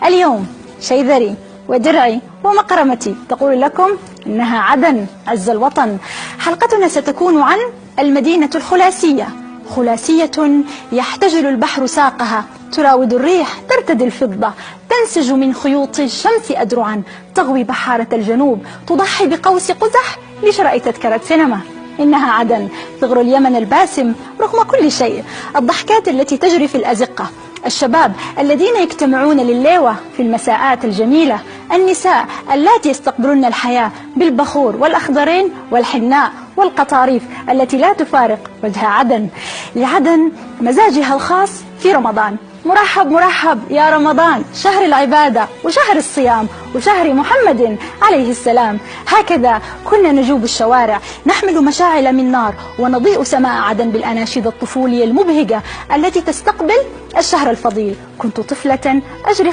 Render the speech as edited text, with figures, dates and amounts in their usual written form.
اليوم شيذري ودرعي ومقرمتي تقول لكم إنها عدن عز الوطن. حلقتنا ستكون عن المدينة الخلاسية، خلاسية يحتجل البحر ساقها، تراود الريح ترتدي الفضة، تنسج من خيوط الشمس أدرعا، تغوي بحارة الجنوب، تضحي بقوس قزح لشراء تذكرة سينما. إنها عدن ثغر اليمن الباسم رغم كل شيء، الضحكات التي تجري في الأزقة، الشباب الذين يجتمعون لليوة في المساءات الجميلة، النساء اللاتي يستقبلن الحياة بالبخور والأخضرين والحناء والقطاريف التي لا تفارق وجه عدن. لعدن مزاجها الخاص في رمضان. مرحب مرحب يا رمضان، شهر العبادة وشهر الصيام وشهر محمد عليه السلام. هكذا كنا نجوب الشوارع، نحمل مشاعل من نار ونضيء سماء عدن بالأناشيد الطفولية المبهجة التي تستقبل الشهر الفضيل. كنت طفلة أجري